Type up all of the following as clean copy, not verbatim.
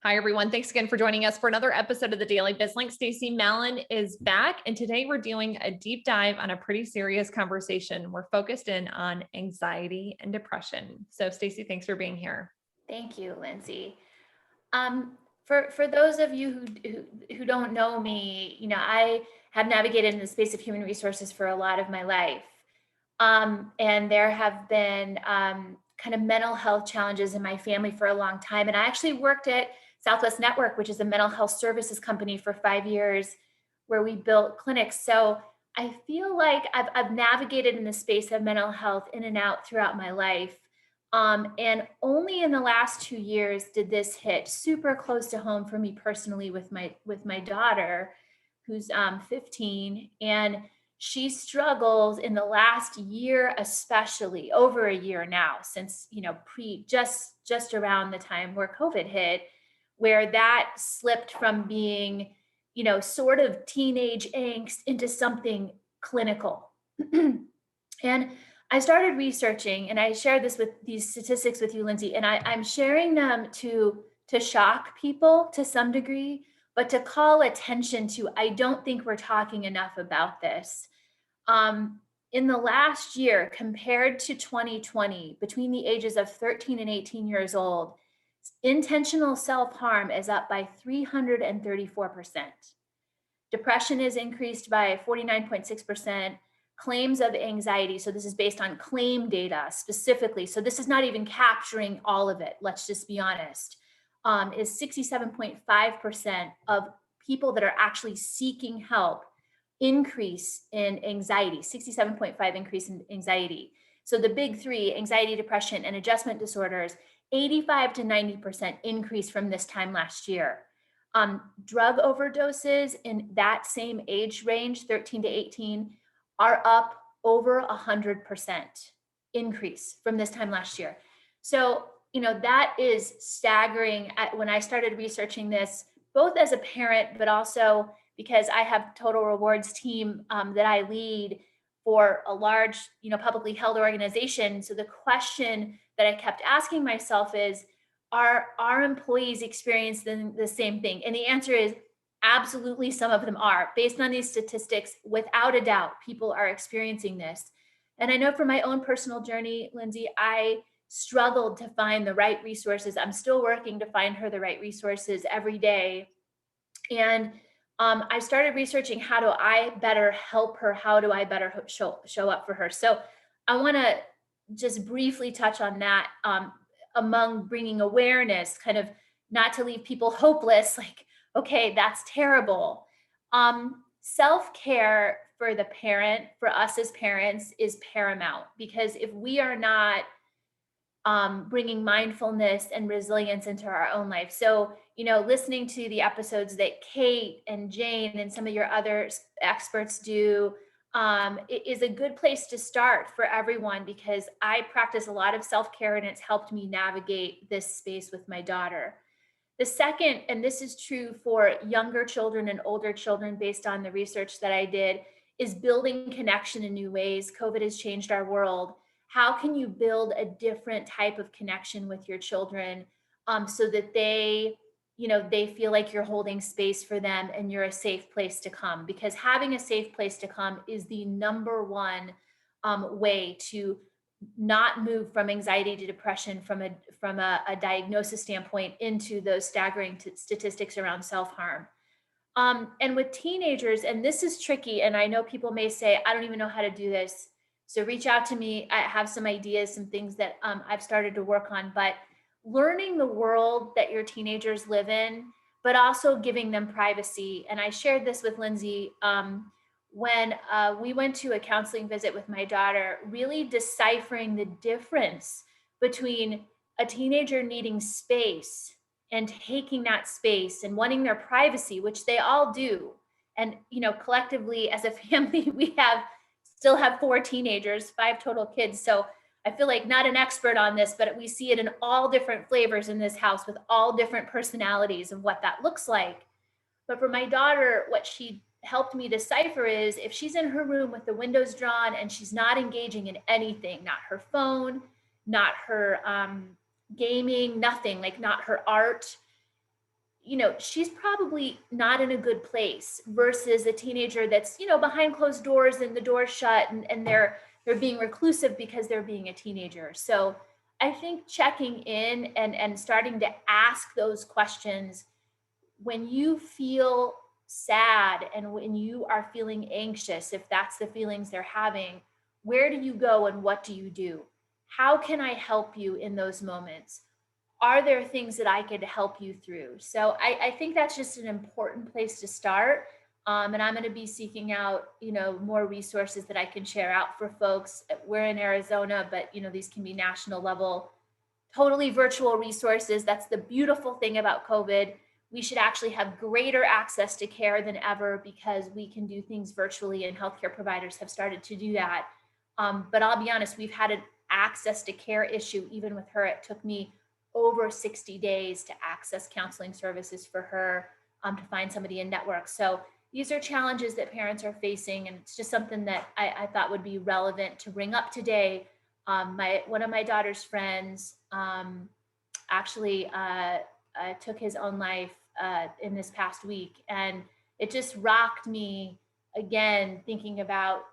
Hi, everyone. Thanks again for joining us for another episode of the Daily BizLink. Stacie Mallen is back, and today we're doing a deep dive on a pretty serious conversation. We're focused in on anxiety and depression. So, Stacie, thanks for being here. Thank you, Lindsay. For those of you who don't know me, I have navigated in the space of human resources for a lot of my life, and there have been kind of mental health challenges in my family for a long time. And I actually worked at Southwest Network, which is a mental health services company, for 5 years, where we built clinics. So I feel like I've navigated in the space of mental health in and out throughout my life. And only in the last 2 years did this hit super close to home for me personally with my daughter, who's 15, and she struggles in the last year, especially over a year now, since pre just around the time where COVID hit, where that slipped from being sort of teenage angst into something clinical. And I started researching, and I shared these statistics with you, Lindsay, and I'm sharing them to shock people to some degree, but to call attention to, I don't think we're talking enough about this. In the last year, compared to 2020, between the ages of 13 and 18 years old, intentional self-harm is up by 334%. Depression is increased by 49.6%. Claims of anxiety, so this is based on claim data specifically, so this is not even capturing all of it, let's just be honest, is 67.5% of people that are actually seeking help increase in anxiety, 67.5 increase in anxiety. So the big three, anxiety, depression, and adjustment disorders, 85 to 90% increase from this time last year. Drug overdoses in that same age range, 13 to 18, are up over 100% increase from this time last year. So, that is staggering. When I started researching this, both as a parent, but also because I have Total Rewards team that I lead for a large, publicly held organization. So the question that I kept asking myself is, are our employees experiencing the same thing? And the answer is absolutely, some of them are. Based on these statistics, without a doubt, people are experiencing this. And I know from my own personal journey, Lindsay, I struggled to find the right resources. I'm still working to find her the right resources every day. And I started researching, how do I better help her? How do I better show up for her? So I want to just briefly touch on that, among bringing awareness, kind of not to leave people hopeless, like, okay, that's terrible. Self-care for the parent, for us as parents, is paramount, because if we are not bringing mindfulness and resilience into our own life. So, listening to the episodes that Kate and Jane and some of your other experts do, it is a good place to start for everyone, because I practice a lot of self-care, and it's helped me navigate this space with my daughter. The second, and this is true for younger children and older children based on the research that I did, is building connection in new ways. COVID has changed our world. How can you build a different type of connection with your children, so that they feel like you're holding space for them and you're a safe place to come? Because having a safe place to come is the number one way to not move from anxiety to depression from a diagnosis standpoint into those staggering statistics around self-harm. And with teenagers, and this is tricky, and I know people may say, I don't even know how to do this. So reach out to me. I have some ideas, some things that I've started to work on, but learning the world that your teenagers live in, but also giving them privacy. And I shared this with Lindsay when we went to a counseling visit with my daughter, really deciphering the difference between a teenager needing space and taking that space and wanting their privacy, which they all do. And, collectively as a family, we still have 4 teenagers, 5 total kids. So I feel like not an expert on this, but we see it in all different flavors in this house, with all different personalities of what that looks like. But for my daughter, what she helped me decipher is, if she's in her room with the windows drawn and she's not engaging in anything, not her phone, not her gaming, nothing, like not her art, she's probably not in a good place versus a teenager that's, behind closed doors and the door's shut, and they're being reclusive because they're being a teenager. So I think checking in and starting to ask those questions when you feel sad and when you are feeling anxious, if that's the feelings they're having, where do you go and what do you do? How can I help you in those moments? Are there things that I could help you through? So I think that's just an important place to start. And I'm going to be seeking out, more resources that I can share out for folks. We're in Arizona, but these can be national level, totally virtual resources. That's the beautiful thing about COVID. We should actually have greater access to care than ever because we can do things virtually, and healthcare providers have started to do that. But I'll be honest, we've had an access to care issue. Even with her, it took me over 60 days to access counseling services for her, to find somebody in network. So these are challenges that parents are facing, and it's just something that I thought would be relevant to bring up today. One of my daughter's friends actually took his own life in this past week, and it just rocked me again, thinking about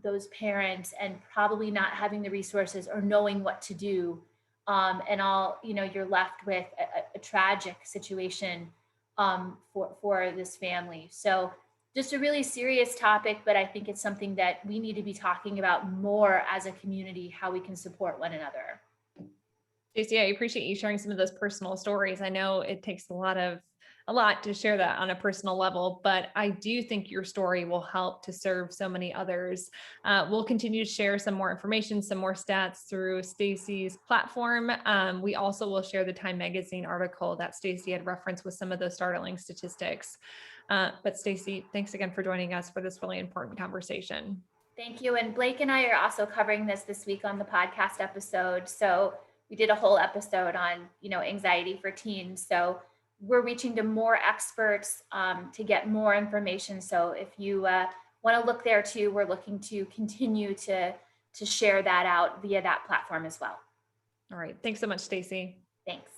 those parents and probably not having the resources or knowing what to do, and all you're left with a tragic situation for this family. So just a really serious topic, but I think it's something that we need to be talking about more as a community, how we can support one another. Stacie, I appreciate you sharing some of those personal stories. I know it takes a lot to share that on a personal level, but I do think your story will help to serve so many others. We'll continue to share some more information, some more stats through Stacie's platform. We also will share the Time Magazine article that Stacie had referenced with some of those startling statistics. But Stacie, thanks again for joining us for this really important conversation. Thank you. And Blake and I are also covering this week on the podcast episode. So we did a whole episode on, anxiety for teens. So we're reaching to more experts to get more information. So if you want to look there too, we're looking to continue to share that out via that platform as well. All right. Thanks so much, Stacie. Thanks.